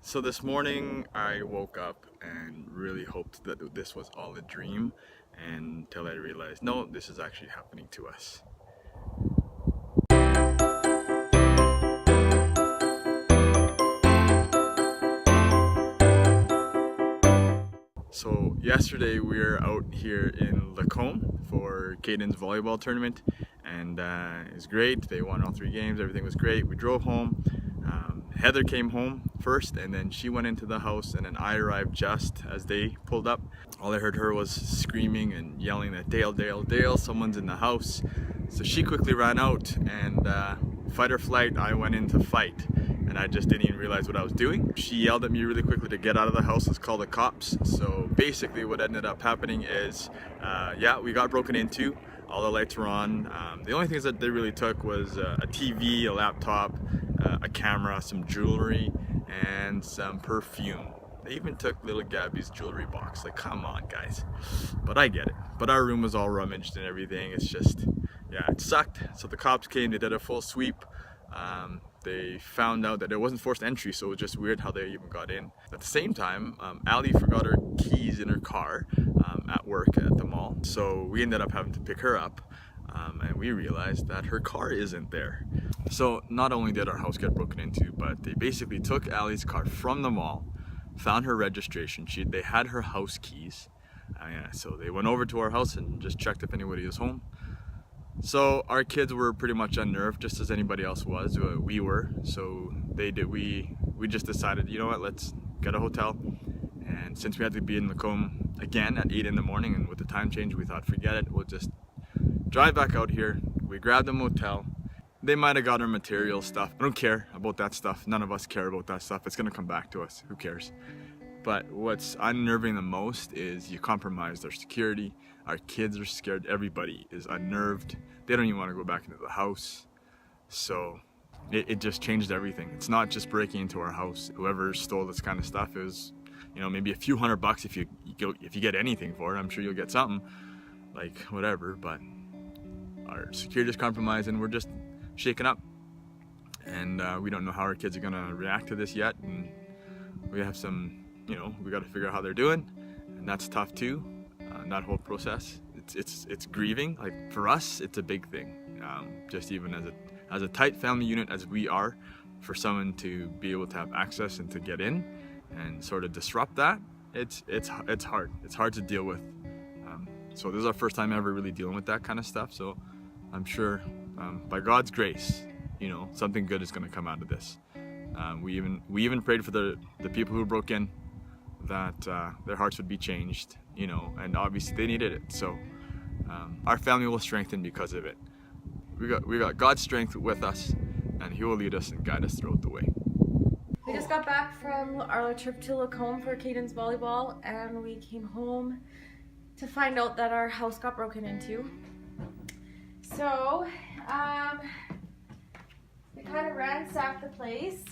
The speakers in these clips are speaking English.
So this morning I woke up and really hoped that this was all a dream until I realized, no, this is actually happening to us. So yesterday we were out here in Lacombe for Caden's volleyball tournament, and it was great. They won all 3 games, everything was great. We drove home. Heather came home first, and then she went into the house, and then I arrived just as they pulled up. All I heard her was screaming and yelling that Dale, Dale, Dale, someone's in the house. So she quickly ran out, and fight or flight, I went in to fight. And I just didn't even realize what I was doing. She yelled at me really quickly to get out of the house, let's call the cops. So basically what ended up happening is, yeah, we got broken into. All the lights were on. The only things that they really took was a TV, a laptop, a camera, some jewelry, and some perfume. They even took little Gabby's jewelry box. Like, come on, guys. But I get it. But our room was all rummaged and everything. It's just, yeah, it sucked. So the cops came, they did a full sweep. They found out that there wasn't forced entry, so it was just weird how they even got in. At the same time, Allie forgot her keys in her car at work at the mall, so we ended up having to pick her up, and we realized that her car isn't there. So not only did our house get broken into, but they basically took Allie's car from the mall, found her registration sheet, they had her house keys, yeah, so they went over to our house and just checked if anybody was home. So our kids were pretty much unnerved, just as anybody else was. We were. So we just decided, you know what, let's get a hotel. And since we had to be in Lacombe again at 8 in the morning, and with the time change, we thought, forget it, we'll just drive back out here. We grabbed a motel. They might have got our material stuff. I don't care about that stuff. None of us care about that stuff. It's gonna come back to us. Who cares? But what's unnerving the most is you compromise their security. Our kids are scared. Everybody is unnerved. They don't even want to go back into the house. So it just changed everything. It's not just breaking into our house. Whoever stole this kind of stuff is, you know, maybe a few $100 if you get anything for it. I'm sure you'll get something, like whatever. But our security is compromised, and we're just shaken up. And we don't know how our kids are gonna react to this yet. And we have some. You know, we got to figure out how they're doing, and that's tough too. That whole process, it's grieving. Like for us, it's a big thing. Just even as a tight family unit as we are, for someone to be able to have access and to get in and sort of disrupt that, it's hard. It's hard to deal with. So this is our first time ever really dealing with that kind of stuff. So I'm sure, by God's grace, you know, something good is going to come out of this. We even prayed for the people who broke in, that their hearts would be changed, you know, and obviously they needed it. So our family will strengthen because of it. We got God's strength with us, and He will lead us and guide us throughout the way. We just got back from our trip to Lacombe for Caden's volleyball, and we came home to find out that our house got broken into. So they kind of ransacked the place.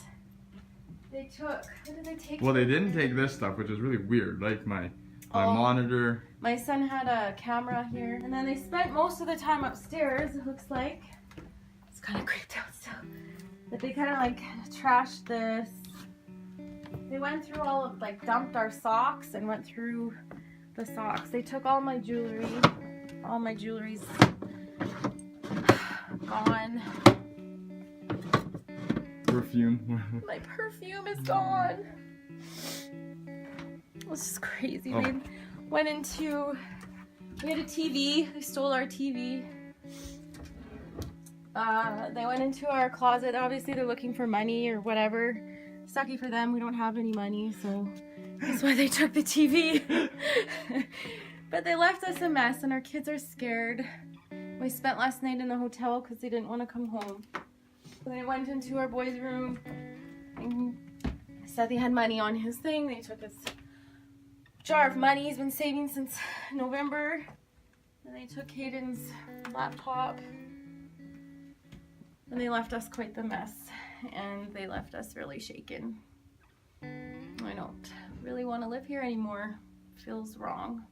They took, what did they take? Well, they didn't take this stuff, which is really weird, like my monitor. My son had a camera here, and then they spent most of the time upstairs, it looks like. It's kind of creeped out still. But they kind of like trashed this. They went through all of, like, dumped our socks and went through the socks. They took all my jewelry. All my jewelry's gone. Perfume. My perfume is gone. This is crazy. Oh. They went into, we had a TV. They stole our TV. They went into our closet. Obviously they're looking for money or whatever. Sucky for them. We don't have any money, so that's why they took the TV. But they left us a mess, and our kids are scared. We spent last night in the hotel because they didn't want to come home. They went into our boy's room and said they had money on his thing. They took his jar of money he's been saving since November. And they took Caden's laptop. And they left us quite the mess. And they left us really shaken. I don't really want to live here anymore. Feels wrong.